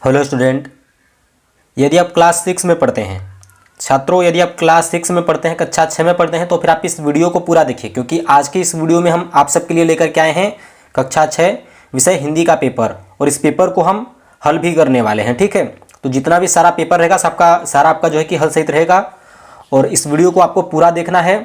Hello student, यदि आप class 6 में पढ़ते हैं, छात्रों यदि आप क्लास 6 में पढ़ते हैं, कक्षा 6 में पढ़ते हैं, तो फिर आप इस वीडियो को पूरा देखिए, क्योंकि आज की इस वीडियो में हम आप सबके लिए लेकर के आए हैं कक्षा 6 विषय हिंदी का पेपर, और इस पेपर को हम हल भी करने वाले हैं। ठीक है, तो जितना भी सारा पेपर रहेगा सबका सारा आपका जो है कि हल सहित रहेगा, और इस वीडियो को आपको पूरा देखना है।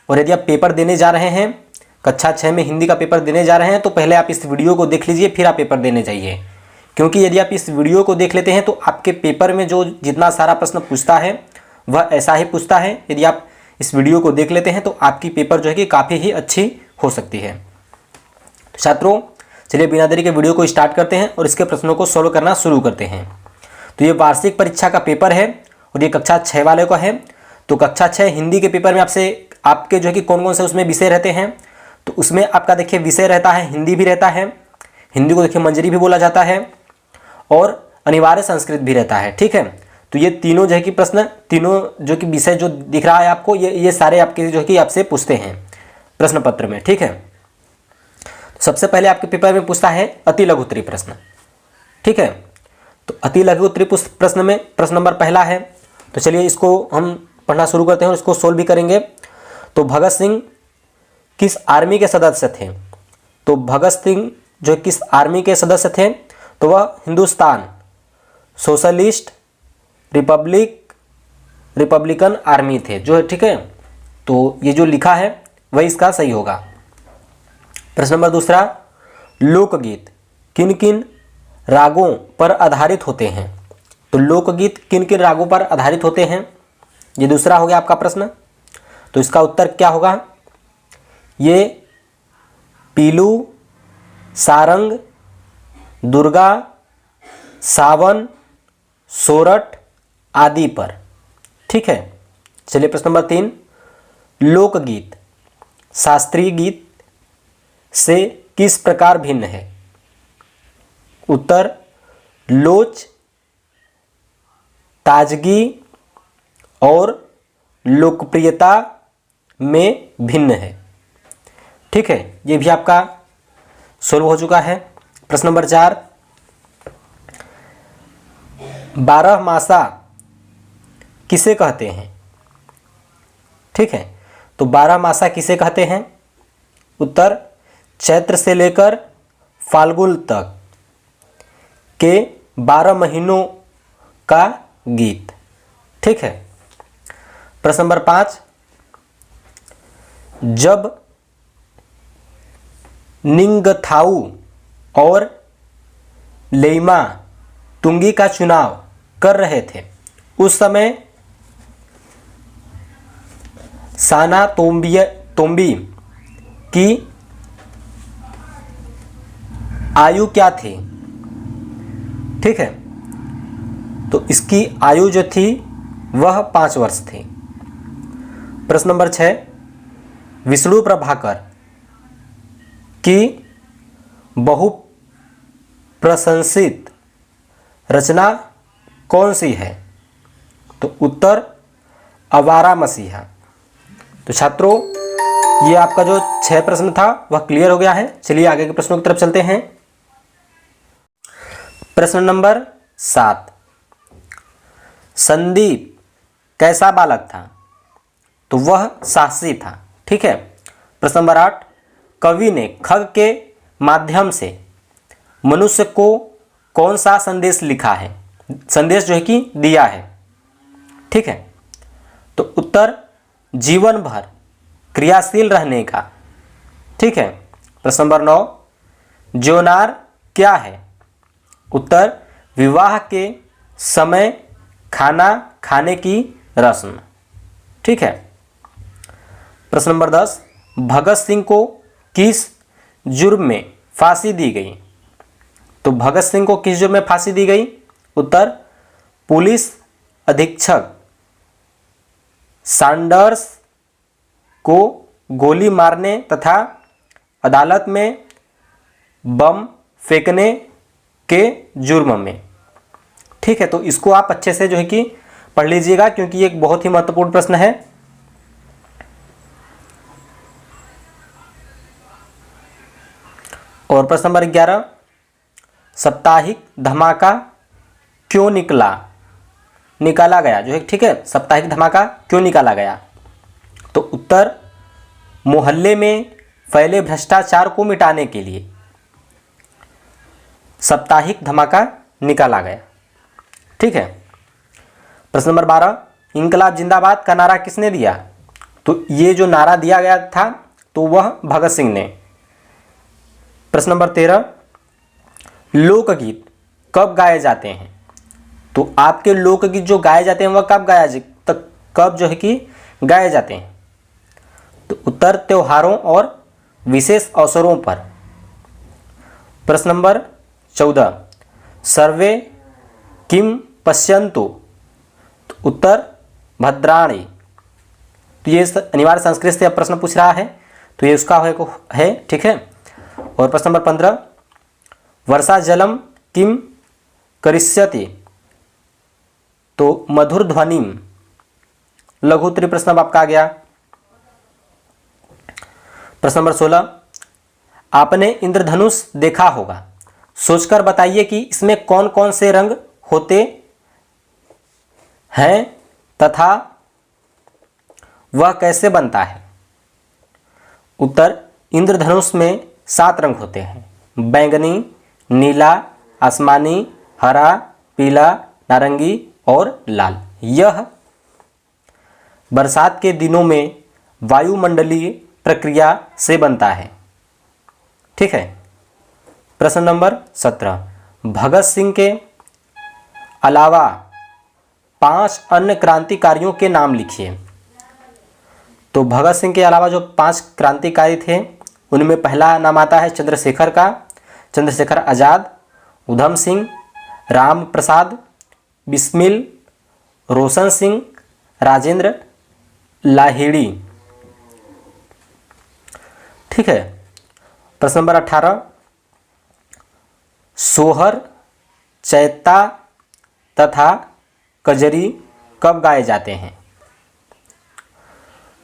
और यदि आप पेपर देने जा रहे हैं, कक्षा 6 में हिंदी का पेपर देने जा रहे हैं, तो पहले आप इस वीडियो को देख लीजिए, फिर आप पेपर देने जाइए। क्योंकि यदि आप इस वीडियो को देख लेते हैं तो आपके पेपर में जो जितना सारा प्रश्न पूछता है वह ऐसा ही पूछता है। यदि आप इस वीडियो को देख लेते हैं तो आपकी पेपर जो है कि काफ़ी ही अच्छी हो सकती है। तो छात्रों चलिए बिना देरी के वीडियो को स्टार्ट करते हैं और इसके प्रश्नों को सॉल्व करना शुरू करते हैं। तो ये वार्षिक परीक्षा का पेपर है और ये कक्षा 6 वाले का है। तो कक्षा 6 हिंदी के पेपर में आपसे आपके जो है कि कौन कौन से उसमें विषय रहते हैं, तो उसमें आपका देखिए विषय रहता है, हिंदी भी रहता है, हिंदी को देखिए मंजरी भी बोला जाता है, और अनिवार्य संस्कृत भी रहता है। ठीक है, तो ये तीनों जो है कि प्रश्न, तीनों जो कि विषय जो दिख रहा है आपको, ये सारे आपके जो कि आपसे पूछते हैं प्रश्न पत्र में। ठीक है, तो सबसे पहले आपके पेपर में पूछता है अति लघु उत्तरीय प्रश्न। ठीक है, तो अति लघु उत्तरीय प्रश्न में प्रश्न नंबर पहला है। तो चलिए इसको हम पढ़ना शुरू करते हैं और इसको सोल्व भी करेंगे। तो भगत सिंह किस आर्मी के सदस्य थे? तो भगत सिंह जो किस आर्मी के सदस्य थे? तो वह हिंदुस्तान सोशलिस्ट रिपब्लिकन आर्मी थे जो है। ठीक है, तो ये जो लिखा है वही इसका सही होगा। प्रश्न नंबर दूसरा, लोकगीत किन किन रागों पर आधारित होते हैं? तो लोकगीत किन किन रागों पर आधारित होते हैं, ये दूसरा हो गया आपका प्रश्न। तो इसका उत्तर क्या होगा? ये पीलू, सारंग, दुर्गा, सावन, सोरठ आदि पर। ठीक है, चलिए प्रश्न नंबर 3, लोकगीत शास्त्रीय गीत से किस प्रकार भिन्न है? उत्तर लोच, ताजगी और लोकप्रियता में भिन्न है। ठीक है, ये भी आपका सोल्व हो चुका है। प्रश्न नंबर 4, 12मासा किसे कहते हैं? ठीक है, तो 12मासा किसे कहते हैं? उत्तर चैत्र से लेकर फाल्गुन तक के 12 महीनों का गीत। ठीक है, प्रश्न नंबर 5, जब निंगथाऊ और लेइमा तुंगी का चुनाव कर रहे थे, उस समय साना तोम्बी की आयु क्या थी? ठीक है, तो इसकी आयु जो थी वह 5 वर्ष थी। प्रश्न नंबर 6, विष्णु प्रभाकर की बहुप्रशंसित रचना कौन सी है? तो उत्तर आवारा मसीहा। तो छात्रों ये आपका जो 6 प्रश्न था वह क्लियर हो गया है। चलिए आगे के प्रश्नों की तरफ चलते हैं। प्रश्न नंबर 7, संदीप कैसा बालक था? तो वह साहसी था। ठीक है, प्रश्न नंबर 8, कवि ने खग के माध्यम से मनुष्य को कौन सा संदेश लिखा है, संदेश जो है कि दिया है? ठीक है, तो उत्तर जीवन भर क्रियाशील रहने का। ठीक है, प्रश्न नंबर 9, ज्योनार क्या है? उत्तर विवाह के समय खाना खाने की रस्म। ठीक है, प्रश्न नंबर 10, भगत सिंह को किस जुर्म में फांसी दी गई? तो भगत सिंह को किस जुर्म में फांसी दी गई? उत्तर पुलिस अधीक्षक सैंडर्स को गोली मारने तथा अदालत में बम फेंकने के जुर्म में। ठीक है, तो इसको आप अच्छे से जो है कि पढ़ लीजिएगा, क्योंकि ये एक बहुत ही महत्वपूर्ण प्रश्न है। और प्रश्न नंबर 11, साप्ताहिक धमाका क्यों निकाला गया, जो है ठीक है, साप्ताहिक धमाका क्यों निकाला गया? तो उत्तर, मोहल्ले में फैले भ्रष्टाचार को मिटाने के लिए साप्ताहिक धमाका निकाला गया। ठीक है। प्रश्न नंबर 12, इंकलाब जिंदाबाद का नारा किसने दिया? तो ये जो नारा दिया गया था तो वह भगत सिंह ने। प्रश्न नंबर 13, लोकगीत कब गाए जाते हैं? तो आपके लोकगीत जो गाए जाते हैं वह कब जो है कि गाए जाते हैं? तो उत्तर, त्योहारों और विशेष अवसरों पर। प्रश्न नंबर 14, सर्वे किम पश्यन्तु? तो उत्तर, भद्राणी। तो ये अनिवार्य संस्कृत से प्रश्न पूछ रहा है, तो ये उसका है। ठीक है। और प्रश्न नंबर 15, वर्षा जलम किम करिष्यति? तो मधुर ध्वनिम। लघु उत्तरीय प्रश्न अब आपका आ गया। प्रश्न नंबर 16, आपने इंद्रधनुष देखा होगा, सोचकर बताइए कि इसमें कौन कौन से रंग होते हैं तथा वह कैसे बनता है? उत्तर, इंद्रधनुष में 7 रंग होते हैं, बैंगनी, नीला, आसमानी, हरा, पीला, नारंगी और लाल। यह बरसात के दिनों में वायुमंडलीय प्रक्रिया से बनता है। ठीक है। प्रश्न नंबर 17, भगत सिंह के अलावा 5 अन्य क्रांतिकारियों के नाम लिखिए। तो भगत सिंह के अलावा जो 5 क्रांतिकारी थे उनमें पहला नाम आता है चंद्रशेखर का, चंद्रशेखर आज़ाद, उधम सिंह, राम प्रसाद, बिस्मिल, रोशन सिंह, राजेंद्र लाहिड़ी। ठीक है। प्रश्न नंबर 18, सोहर, चैता तथा कजरी कब गाए जाते हैं?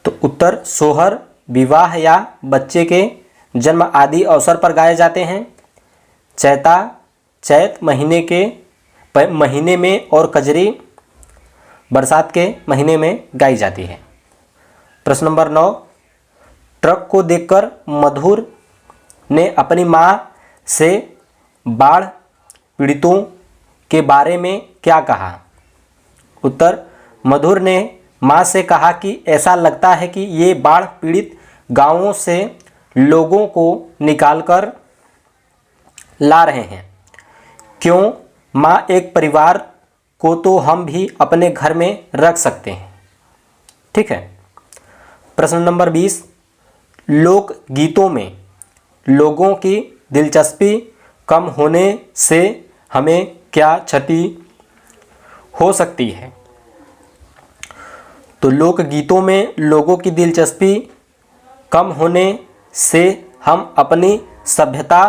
तो उत्तर, सोहर विवाह या बच्चे के जन्म आदि अवसर पर गाए जाते हैं, चैता चैत महीने में और कजरी बरसात के महीने में गाई जाती है। प्रश्न नंबर 9, ट्रक को देखकर मधुर ने अपनी मां से बाढ़ पीड़ितों के बारे में क्या कहा? उत्तर, मधुर ने मां से कहा कि ऐसा लगता है कि ये बाढ़ पीड़ित गांवों से लोगों को निकालकर ला रहे हैं। क्यों मां, एक परिवार को तो हम भी अपने घर में रख सकते हैं। ठीक है। प्रश्न नंबर 20, लोक गीतों में लोगों की दिलचस्पी कम होने से हमें क्या क्षति हो सकती है? तो लोक गीतों में लोगों की दिलचस्पी कम होने से हम अपनी सभ्यता,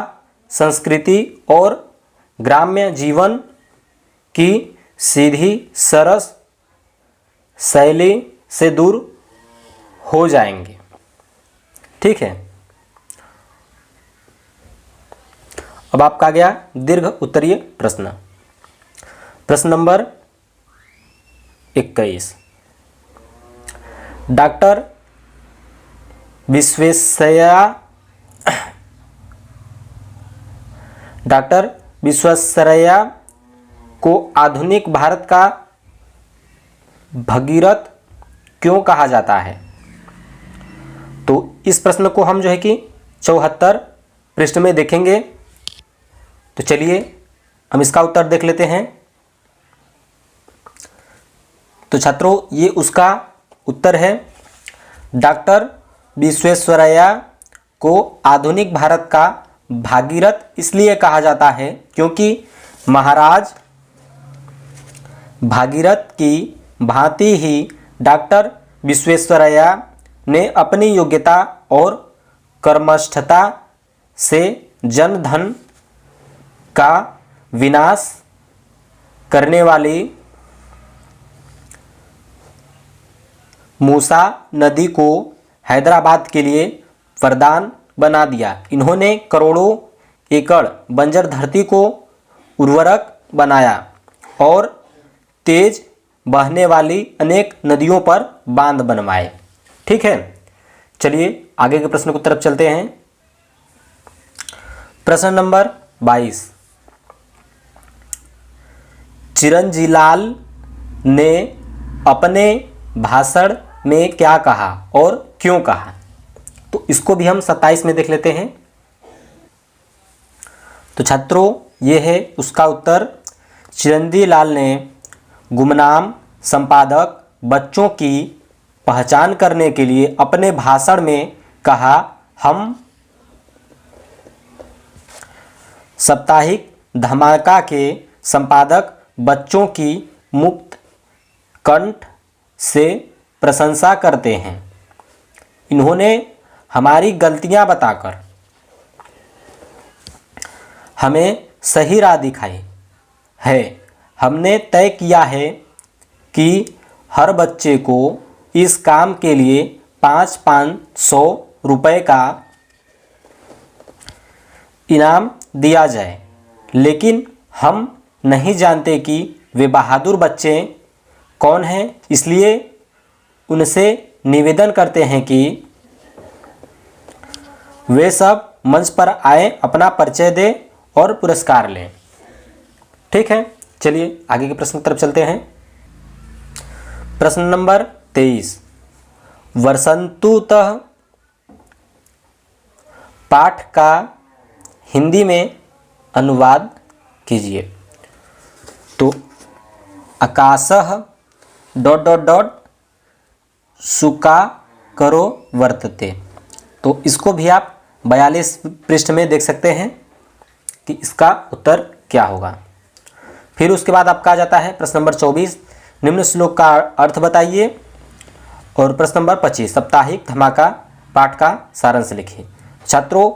संस्कृति और ग्राम्य जीवन की सीधी सरस शैली से दूर हो जाएंगे। ठीक है। अब आपका आ गया दीर्घ उत्तरीय प्रश्न। प्रश्न नंबर 21, डॉक्टर विश्वेश्वरैया को आधुनिक भारत का भगीरथ क्यों कहा जाता है? तो इस प्रश्न को हम जो है कि 74 पृष्ठ में देखेंगे। तो चलिए हम इसका उत्तर देख लेते हैं। तो छात्रों, ये उसका उत्तर है। डॉक्टर विश्वेश्वरैया को आधुनिक भारत का भागीरथ इसलिए कहा जाता है क्योंकि महाराज भागीरथ की भांति ही डॉक्टर विश्वेश्वरैया ने अपनी योग्यता और कर्मठता से जन धन का विनाश करने वाली मूसा नदी को हैदराबाद के लिए वरदान बना दिया। इन्होंने करोड़ों एकड़ बंजर धरती को उर्वरक बनाया और तेज बहने वाली अनेक नदियों पर बांध बनवाए। ठीक है, चलिए आगे के प्रश्न की तरफ चलते हैं। प्रश्न नंबर 22, चिरंजीलाल ने अपने भाषण में क्या कहा और क्यों कहा? तो इसको भी हम 27 में देख लेते हैं। तो छात्रों, ये है उसका उत्तर। चिरंजीलाल ने गुमनाम संपादक बच्चों की पहचान करने के लिए अपने भाषण में कहा, हम साप्ताहिक धमाका के संपादक बच्चों की मुक्त कंठ से प्रशंसा करते हैं। इन्होंने हमारी गलतियां बताकर हमें सही राह दिखाई है। हमने तय किया है कि हर बच्चे को इस काम के लिए 500 रुपये का इनाम दिया जाए, लेकिन हम नहीं जानते कि वे बहादुर बच्चे कौन हैं, इसलिए उनसे निवेदन करते हैं कि वे सब मंच पर आए, अपना परिचय दें और पुरस्कार लें। ठीक है, चलिए आगे के प्रश्न की तरफ चलते हैं। प्रश्न नंबर 23, वसंतुतः पाठ का हिंदी में अनुवाद कीजिए। तो आकाशः ... शुका करो वर्तते। तो इसको भी आप 42 पृष्ठ में देख सकते हैं कि इसका उत्तर क्या होगा। फिर उसके बाद आपका आ जाता है प्रश्न नंबर 24, निम्न श्लोक का अर्थ बताइए। और प्रश्न नंबर 25, साप्ताहिक धमाका पाठ का सारांश लिखिए। छात्रों,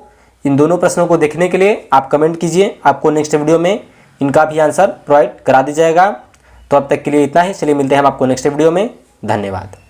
इन दोनों प्रश्नों को देखने के लिए आप कमेंट कीजिए, आपको नेक्स्ट वीडियो में इनका भी आंसर प्रोवाइड करा दिया जाएगा। तो अब तक के लिए इतना ही। चलिए मिलते हैं हम आपको नेक्स्ट वीडियो में। धन्यवाद।